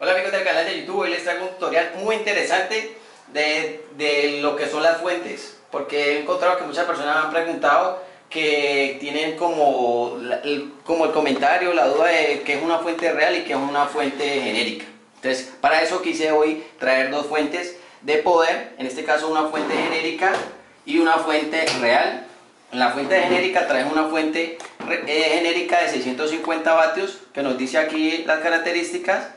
Hola amigos del canal de YouTube, hoy les traigo un tutorial muy interesante de lo que son las fuentes, porque he encontrado que muchas personas me han preguntado que tienen como el comentario, la duda de qué es una fuente real y qué es una fuente genérica. Entonces, para eso quise hoy traer dos fuentes de poder, en este caso una fuente genérica y una fuente real. En la fuente genérica traemos una fuente genérica de 650 vatios que nos dice aquí las características,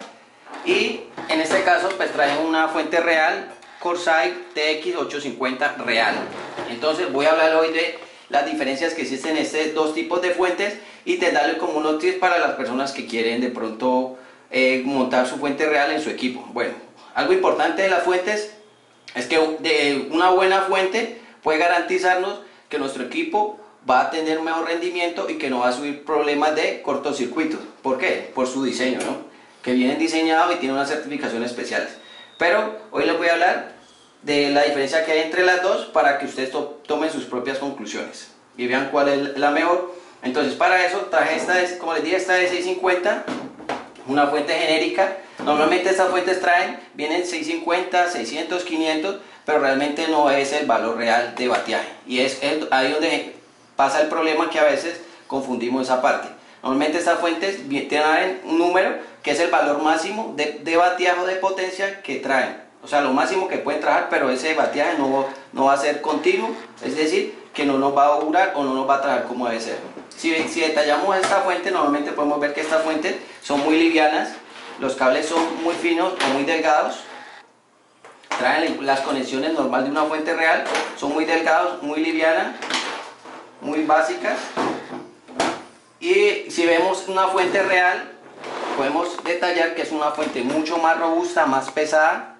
y en este caso pues traemos una fuente real Corsair TX850 real. Entonces voy a hablar hoy de las diferencias que existen en estos dos tipos de fuentes y te darle como unos tips para las personas que quieren de pronto montar su fuente real en su equipo. Bueno, algo importante de las fuentes es que una buena fuente puede garantizarnos que nuestro equipo va a tener mejor rendimiento y que no va a subir problemas de cortocircuitos. ¿Por qué? Por su diseño, ¿no? Que vienen diseñados y tienen unas certificaciones especiales. Pero hoy les voy a hablar de la diferencia que hay entre las dos para que ustedes tomen sus propias conclusiones y vean cuál es la mejor. Entonces, para eso traje esta, como les dije, esta de 650, una fuente genérica. Normalmente estas fuentes vienen 650, 600, 500, pero realmente no es el valor real de batiaje, y es ahí donde pasa el problema, que a veces confundimos esa parte. Normalmente estas fuentes tienen un número que es el valor máximo de batiaje o de potencia que traen, o sea, lo máximo que pueden trabajar, pero ese batiaje no va a ser continuo, es decir, que no nos va a durar o no nos va a trabajar como debe ser. Si detallamos esta fuente, normalmente podemos ver que estas fuentes son muy livianas, los cables son muy finos o muy delgados. Traen las conexiones normales de una fuente real, son muy delgados, muy livianas, muy básicas. Y si vemos una fuente real, podemos detallar que es una fuente mucho más robusta, más pesada.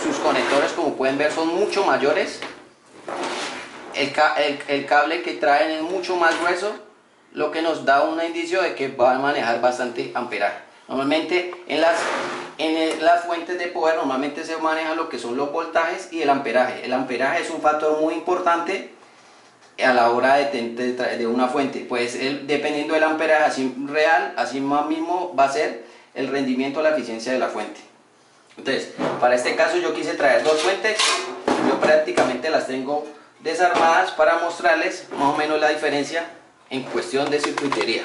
Sus conectores, como pueden ver, son mucho mayores. El cable que traen es mucho más grueso, lo que nos da un indicio de que va a manejar bastante amperaje. Normalmente en las fuentes de poder normalmente se maneja lo que son los voltajes y el amperaje. El amperaje es un factor muy importante a la hora de una fuente, pues dependiendo del amperaje así real, así mismo va a ser el rendimiento, la eficiencia de la fuente. Entonces, para este caso yo quise traer dos fuentes, yo prácticamente las tengo desarmadas para mostrarles más o menos la diferencia en cuestión de circuitería.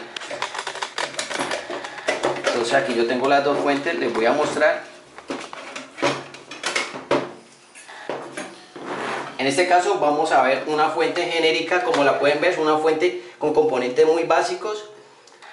Entonces aquí yo tengo las dos fuentes, les voy a mostrar. En este caso vamos a ver una fuente genérica, como la pueden ver, es una fuente con componentes muy básicos.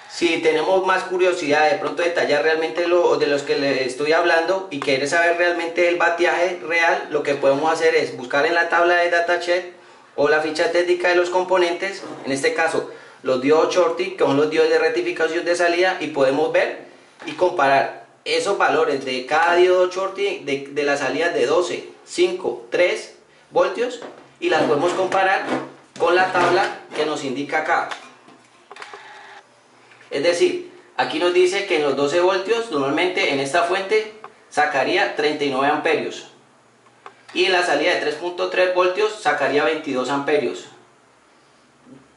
Si tenemos más curiosidad de pronto detallar realmente de los que les estoy hablando y querer saber realmente el batiaje real, lo que podemos hacer es buscar en la tabla de datasheet o la ficha técnica de los componentes, en este caso los diodos Schottky, que son los diodos de rectificación de salida, y podemos ver y comparar esos valores de cada diodo Schottky de las salidas de 12, 5, 3 voltios, y las podemos comparar con la tabla que nos indica acá. Es decir, aquí nos dice que en los 12 voltios normalmente en esta fuente sacaría 39 amperios y en la salida de 3.3 voltios sacaría 22 amperios,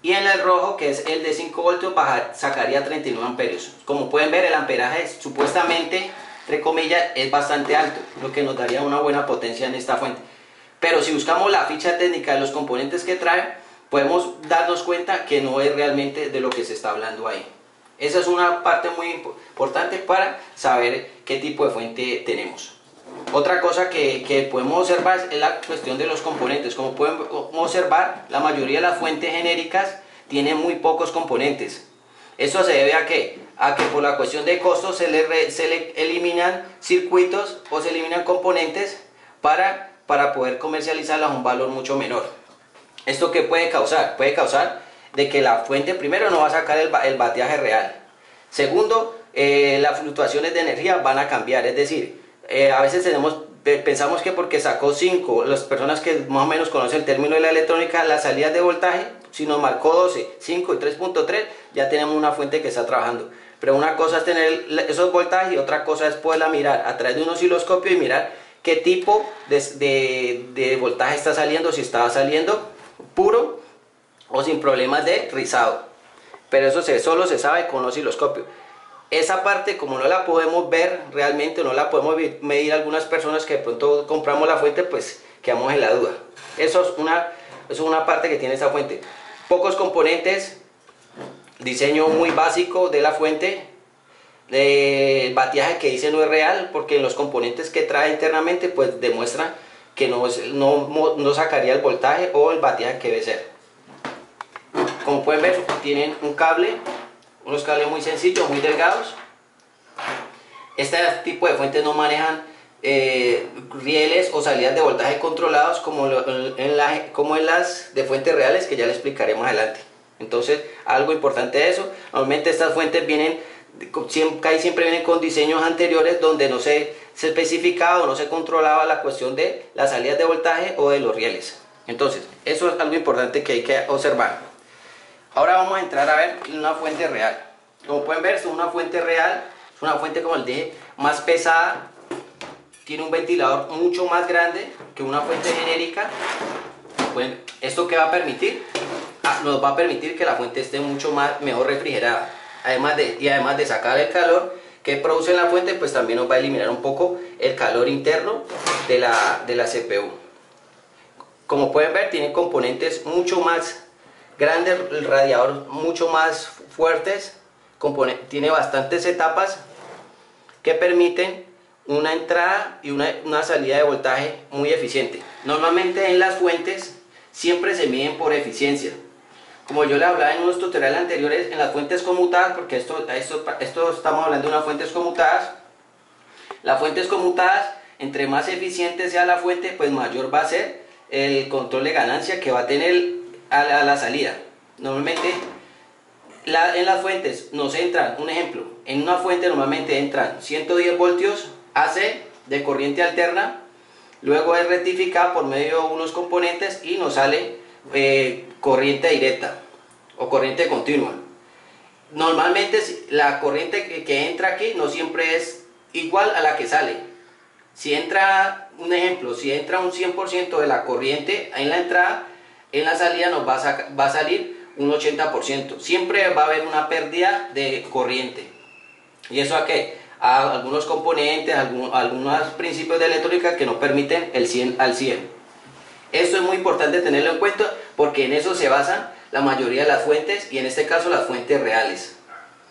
y en el rojo, que es el de 5 voltios, sacaría 39 amperios. Como pueden ver, el amperaje supuestamente, entre comillas, es bastante alto, lo que nos daría una buena potencia en esta fuente. Pero si buscamos la ficha técnica de los componentes que trae, podemos darnos cuenta que no es realmente de lo que se está hablando ahí. Esa es una parte muy importante para saber qué tipo de fuente tenemos. Otra cosa que podemos observar es la cuestión de los componentes. Como pueden observar, la mayoría de las fuentes genéricas tienen muy pocos componentes. Esto se debe a que por la cuestión de costos se le eliminan circuitos o se eliminan componentes para poder comercializarlas a un valor mucho menor. ¿Esto qué puede causar? Puede causar de que la fuente, primero, no va a sacar el batiaje real. Segundo, las fluctuaciones de energía van a cambiar. Es decir, a veces pensamos que porque sacó 5, las personas que más o menos conocen el término de la electrónica, las salidas de voltaje, si nos marcó 12, 5 y 3.3, ya tenemos una fuente que está trabajando. Pero una cosa es tener esos voltajes y otra cosa es poderla mirar a través de un osciloscopio y mirar qué tipo de voltaje está saliendo, si está saliendo puro o sin problemas de rizado. Pero eso solo se sabe con osciloscopio. esa parte, como no la podemos ver realmente, no la podemos medir algunas personas que de pronto compramos la fuente, pues quedamos en la duda. Eso es una parte que tiene esa fuente. Pocos componentes, diseño muy básico de la fuente, el bateaje que dice no es real, porque los componentes que trae internamente pues demuestran que no sacaría el voltaje o el bateaje que debe ser. Como pueden ver, tienen unos cables muy sencillos, muy delgados. Este tipo de fuentes no manejan rieles o salidas de voltaje controlados como en las de fuentes reales, que ya les explicaré más adelante. Entonces, algo importante de eso, normalmente estas fuentes casi siempre vienen con diseños anteriores donde no se especificaba o no se controlaba la cuestión de las salidas de voltaje o de los rieles. Entonces, eso es algo importante que hay que observar. Ahora vamos a entrar a ver una fuente real. Como pueden ver, es una fuente real, es una fuente, como les dije, más pesada, tiene un ventilador mucho más grande que una fuente genérica. ¿Esto qué va a permitir? Nos va a permitir que la fuente esté mejor refrigerada. Además de sacar el calor que produce la fuente, pues también nos va a eliminar un poco el calor interno de la CPU. Como pueden ver, tiene componentes mucho más grandes, el radiador mucho más fuertes, tiene bastantes etapas que permiten una entrada y una salida de voltaje muy eficiente. Normalmente en las fuentes siempre se miden por eficiencia. Como yo les hablaba en unos tutoriales anteriores, en las fuentes conmutadas, porque esto estamos hablando de unas fuentes conmutadas. Las fuentes conmutadas, entre más eficiente sea la fuente, pues mayor va a ser el control de ganancia que va a tener a la salida. Normalmente en las fuentes nos entran, un ejemplo, en una fuente normalmente entran 110 voltios AC de corriente alterna, luego es rectificada por medio de unos componentes y nos sale corriente directa o corriente continua. Normalmente la corriente que entra aquí no siempre es igual a la que sale. Si entra, un ejemplo, si entra un 100% de la corriente en la entrada, en la salida nos va a salir un 80%. Siempre va a haber una pérdida de corriente. ¿Y eso a qué? A algunos componentes, algunos principios de electrónica que nos permiten el 100 al 100. Esto es muy importante tenerlo en cuenta porque en eso se basan la mayoría de las fuentes y en este caso las fuentes reales.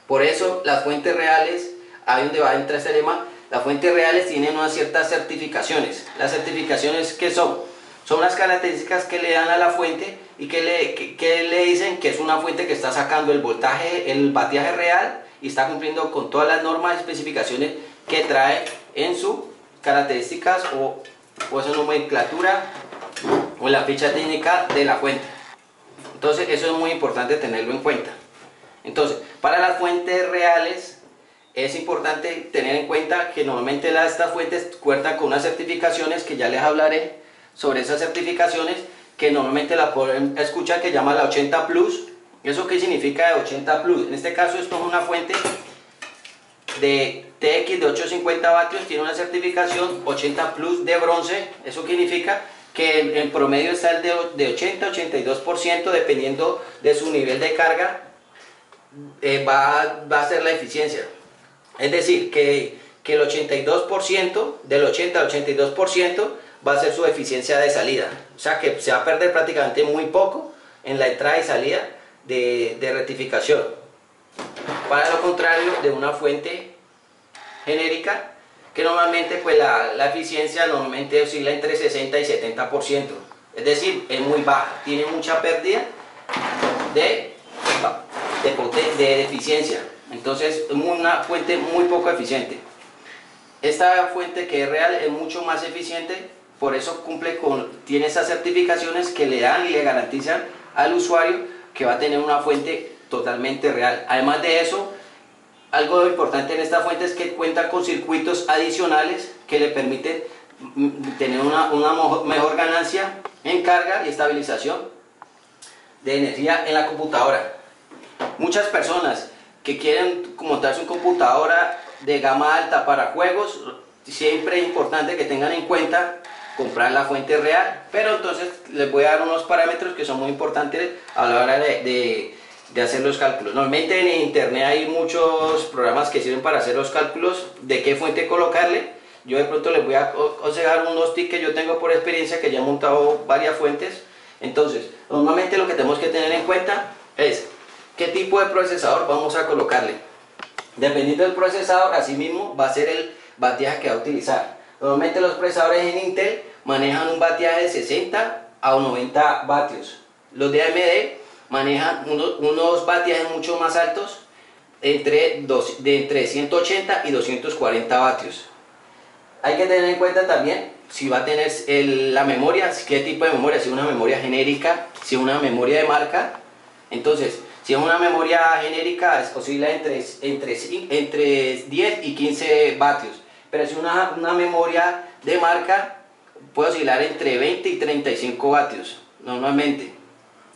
Por eso las fuentes reales, ahí donde va a entrar este tema, las fuentes reales tienen unas ciertas certificaciones. Las certificaciones, ¿qué son? Son las características que le dan a la fuente y que le dicen que es una fuente que está sacando el voltaje, el bateaje real y está cumpliendo con todas las normas y especificaciones que trae en sus características o su nomenclatura o en la ficha técnica de la fuente. Entonces eso es muy importante tenerlo en cuenta. Entonces, para las fuentes reales es importante tener en cuenta que normalmente estas fuentes cuentan con unas certificaciones que ya les hablaré sobre esas certificaciones, que normalmente la pueden escuchar, que llama la 80 Plus. ¿Eso qué significa de 80 Plus? En este caso esto es una fuente de TX de 850 vatios, tiene una certificación 80 Plus de bronce. Eso significa que en promedio está el de 80-82%, dependiendo de su nivel de carga, va a ser la eficiencia. Es decir, que el 82%, del 80 al 82%, va a ser su eficiencia de salida. O sea que se va a perder prácticamente muy poco en la entrada y salida de rectificación. Para lo contrario de una fuente genérica, que normalmente pues la eficiencia normalmente oscila entre 60 y 70%. Es decir, es muy baja, tiene mucha pérdida de eficiencia. Entonces es una fuente muy poco eficiente. Esta fuente que es real es mucho más eficiente, por eso tiene esas certificaciones que le dan y le garantizan al usuario que va a tener una fuente totalmente real. Además de eso, algo importante en esta fuente es que cuenta con circuitos adicionales que le permiten tener una mejor ganancia en carga y estabilización de energía en la computadora. Muchas personas que quieren montar su computadora de gama alta para juegos, siempre es importante que tengan en cuenta comprar la fuente real, pero entonces les voy a dar unos parámetros que son muy importantes a la hora de de hacer los cálculos. Normalmente en internet hay muchos programas que sirven para hacer los cálculos de qué fuente colocarle. Yo de pronto les voy a aconsejar unos tips que yo tengo por experiencia, que ya he montado varias fuentes. Entonces, normalmente lo que tenemos que tener en cuenta es qué tipo de procesador vamos a colocarle. Dependiendo del procesador, así mismo va a ser el bateaje que va a utilizar. Normalmente los procesadores en Intel manejan un bateaje de 60 a 90 vatios. Los de AMD manejan unos bateajes mucho más altos, entre 180 y 240 vatios. Hay que tener en cuenta también si va a tener la memoria, qué tipo de memoria, si es una memoria genérica, si es una memoria de marca. Entonces, si es una memoria genérica, oscila entre 10 y 15 vatios. Pero si es una memoria de marca, puede oscilar entre 20 y 35 vatios, normalmente.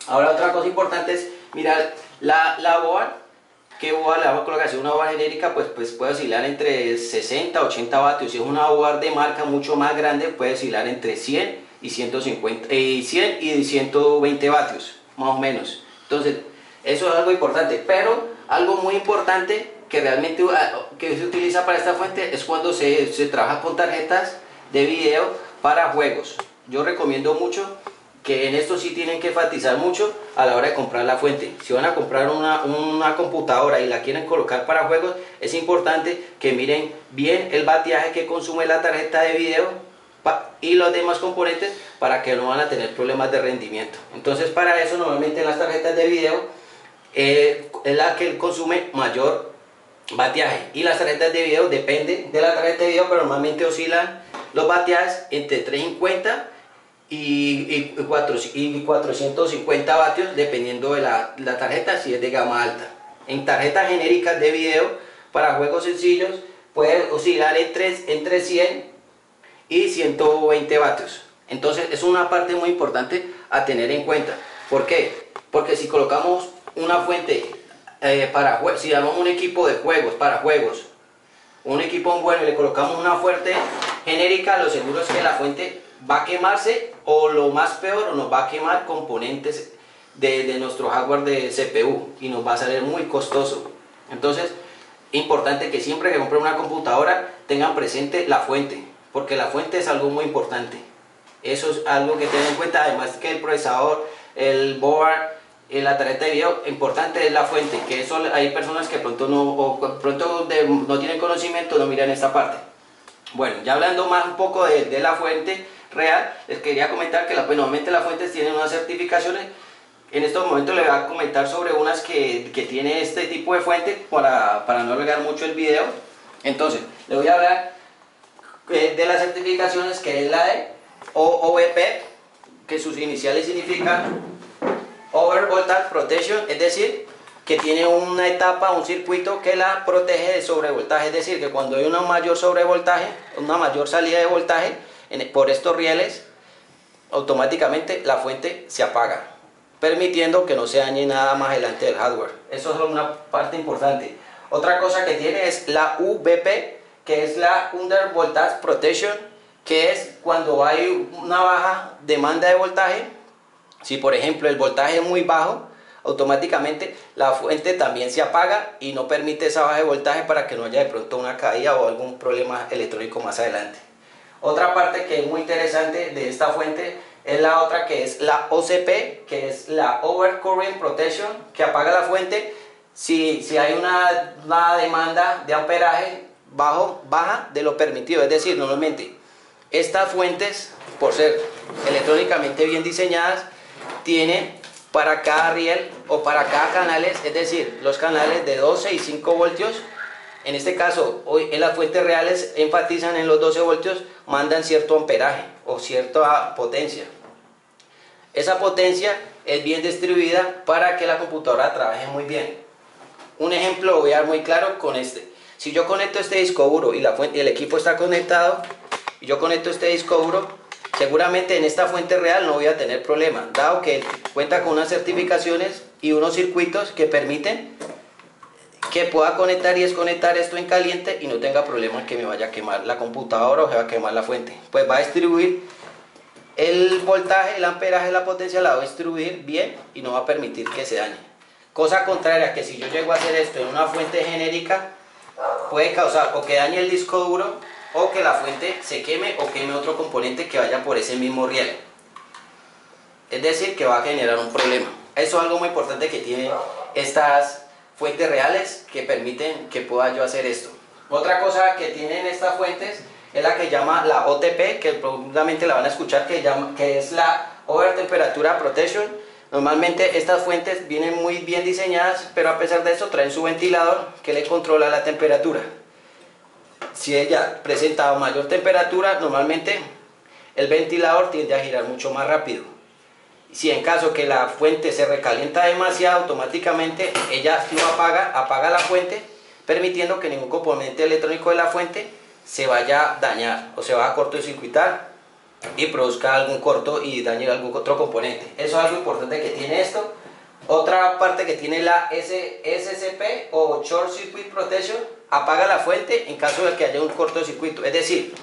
Ahora otra cosa importante es mirar la board. ¿Qué board le vamos a colocar? Si es una board genérica, pues puede oscilar entre 60 a 80 vatios. Si es una board de marca mucho más grande, puede oscilar entre 100 y 100 y 120 vatios, más o menos. Entonces, eso es algo importante. Pero algo muy importante que realmente que se utiliza para esta fuente es cuando se trabaja con tarjetas de video para juegos. Yo recomiendo mucho que en esto sí tienen que enfatizar mucho a la hora de comprar la fuente. Si van a comprar una computadora y la quieren colocar para juegos, es importante que miren bien el bateaje que consume la tarjeta de video y los demás componentes, para que no van a tener problemas de rendimiento. Entonces, para eso normalmente en las tarjetas de video es la que consume mayor bateaje, y las tarjetas de video depende de la tarjeta de video, pero normalmente oscilan los bateajes entre 350 y 450 vatios, dependiendo de la tarjeta, si es de gama alta. En tarjetas genéricas de video para juegos sencillos puede oscilar entre 100 y 120 vatios. Entonces es una parte muy importante a tener en cuenta. ¿Por qué? Porque si colocamos una fuente si armamos un equipo de juegos para juegos, un equipo bueno, y le colocamos una fuente genérica, lo seguro es que la fuente va a quemarse, o lo más peor, nos va a quemar componentes de nuestro hardware de CPU y nos va a salir muy costoso. Entonces, importante que siempre que compren una computadora tengan presente la fuente, porque la fuente es algo muy importante. Eso es algo que tener en cuenta. Además que el procesador, el board, la tarjeta de video, importante es la fuente, que eso hay personas que pronto no tienen conocimiento, no miran esta parte. Bueno, ya hablando más un poco de la fuente real, les quería comentar que nuevamente las fuentes tienen unas certificaciones. En estos momentos les voy a comentar sobre unas que tiene este tipo de fuente para no alargar mucho el video. Entonces, les voy a hablar de las certificaciones, que es la de OVP, que sus iniciales significan Over Voltage Protection, es decir, que tiene una etapa, un circuito que la protege de sobrevoltaje. Es decir, que cuando hay una mayor sobrevoltaje, una mayor salida de voltaje por estos rieles, automáticamente la fuente se apaga, permitiendo que no se dañe nada más adelante del hardware. Eso es una parte importante. Otra cosa que tiene es la UVP, que es la Under Voltage Protection, que es cuando hay una baja demanda de voltaje. Si por ejemplo el voltaje es muy bajo, automáticamente la fuente también se apaga y no permite esa baja de voltaje, para que no haya de pronto una caída o algún problema electrónico más adelante. Otra parte que es muy interesante de esta fuente es la otra, que es la OCP, que es la Overcurrent Protection, que apaga la fuente si hay una demanda de amperaje baja de lo permitido. Es decir, normalmente estas fuentes, por ser electrónicamente bien diseñadas, tienen para cada riel o para cada canales, es decir, los canales de 12 y 5 voltios. En este caso, hoy en las fuentes reales enfatizan en los 12 voltios, mandan cierto amperaje o cierta potencia. Esa potencia es bien distribuida para que la computadora trabaje muy bien. Un ejemplo lo voy a dar muy claro con este. Si yo conecto este disco duro y el equipo está conectado, y yo conecto este disco duro, seguramente en esta fuente real no voy a tener problema, dado que cuenta con unas certificaciones y unos circuitos que permiten que pueda conectar y desconectar esto en caliente y no tenga problema que me vaya a quemar la computadora o se va a quemar la fuente. Pues va a distribuir el voltaje, el amperaje, la potencia, la va a distribuir bien y no va a permitir que se dañe. Cosa contraria, que si yo llego a hacer esto en una fuente genérica, puede causar o que dañe el disco duro, o que la fuente se queme o queme otro componente que vaya por ese mismo riel. Es decir, que va a generar un problema. Eso es algo muy importante que tienen estas fuentes reales que permiten que pueda yo hacer esto. Otra cosa que tienen estas fuentes es la que llama la OTP, que probablemente la van a escuchar, que es la Over Temperature Protection. Normalmente estas fuentes vienen muy bien diseñadas, pero a pesar de eso traen su ventilador que le controla la temperatura. Si ella presenta mayor temperatura, normalmente el ventilador tiende a girar mucho más rápido. Si en caso que la fuente se recalienta demasiado, automáticamente ella no apaga la fuente, permitiendo que ningún componente electrónico de la fuente se vaya a dañar o se va a cortocircuitar y produzca algún corto y dañe algún otro componente. Eso es algo importante que tiene esto. Otra parte que tiene la SCP o Short Circuit Protection, apaga la fuente en caso de que haya un cortocircuito. Es decir,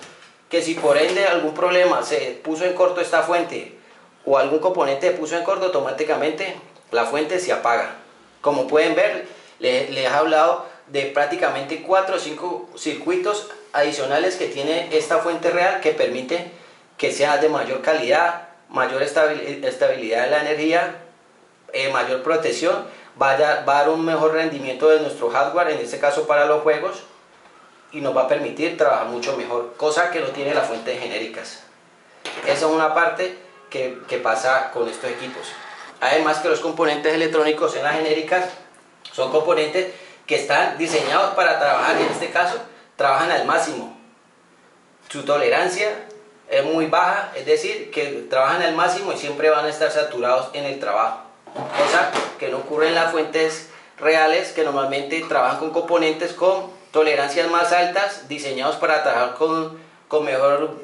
que si por ende algún problema se puso en corto esta fuente o algún componente se puso en corto, automáticamente la fuente se apaga. Como pueden ver, les he hablado de prácticamente 4 o 5 circuitos adicionales que tiene esta fuente real que permite que sea de mayor calidad, mayor estabilidad de la energía, mayor protección, va a dar un mejor rendimiento de nuestro hardware, en este caso para los juegos, y nos va a permitir trabajar mucho mejor, cosa que no tiene las fuentes genéricas. Esa es una parte que pasa con estos equipos. Además que los componentes electrónicos en las genéricas son componentes que están diseñados para trabajar, y en este caso trabajan al máximo. Su tolerancia es muy baja, es decir, que trabajan al máximo y siempre van a estar saturados en el trabajo. Cosa que no ocurre en las fuentes reales, que normalmente trabajan con componentes con tolerancias más altas, diseñados para trabajar con mejor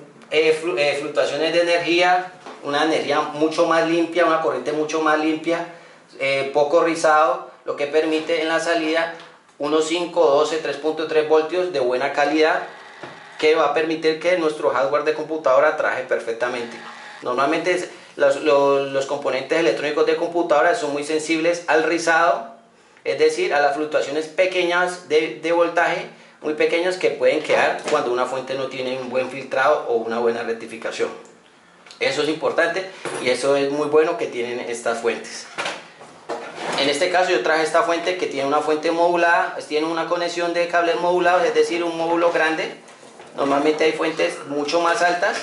fluctuaciones de energía, una energía mucho más limpia, una corriente mucho más limpia, poco rizado, lo que permite en la salida unos 5, 12, 3.3 voltios de buena calidad, que va a permitir que nuestro hardware de computadora trabaje perfectamente. Normalmente los componentes electrónicos de computadora son muy sensibles al rizado, es decir, a las fluctuaciones pequeñas de voltaje, muy pequeñas, que pueden quedar cuando una fuente no tiene un buen filtrado o una buena rectificación. Eso es importante y eso es muy bueno que tienen estas fuentes. En este caso yo traje esta fuente que tiene una fuente modulada, tiene una conexión de cables modulados, es decir, un módulo grande. Normalmente hay fuentes mucho más altas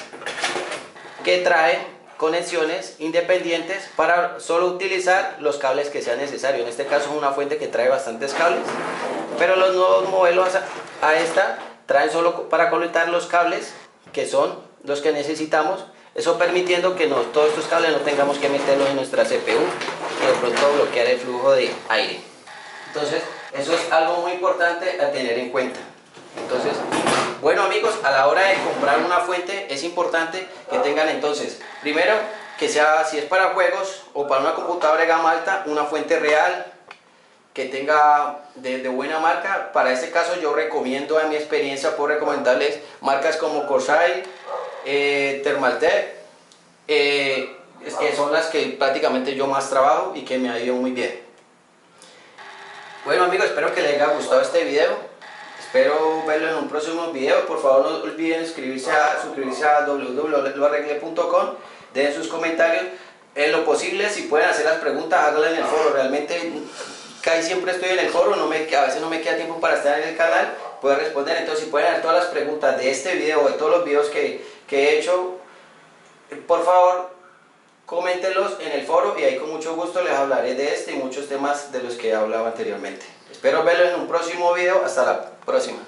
que traen conexiones independientes para solo utilizar los cables que sean necesarios. En este caso es una fuente que trae bastantes cables, pero los nuevos modelos a esta traen solo para conectar los cables que son los que necesitamos. Eso permitiendo que todos estos cables no tengamos que meterlos en nuestra CPU y de pronto bloquear el flujo de aire. Entonces eso es algo muy importante a tener en cuenta. Entonces, bueno amigos, a la hora de comprar una fuente es importante que tengan entonces, primero, que sea, si es para juegos o para una computadora de gama alta, una fuente real que tenga de buena marca. Para este caso yo recomiendo, a mi experiencia puedo recomendarles marcas como Corsair, Thermaltake, que son las que prácticamente yo más trabajo y que me ha ido muy bien. Bueno amigos, espero que les haya gustado este video. Espero verlo en un próximo video. Por favor no olviden suscribirse a www.loarregle.com. Den sus comentarios. En lo posible, si pueden hacer las preguntas, háganlas en el foro. Realmente casi siempre estoy en el foro, a veces no me queda tiempo para estar en el canal, puedo responder. Entonces si pueden hacer todas las preguntas de este video o de todos los videos que he hecho, por favor coméntenlos en el foro y ahí con mucho gusto les hablaré de este y muchos temas de los que he hablado anteriormente. Espero verlo en un próximo video. Hasta la próxima.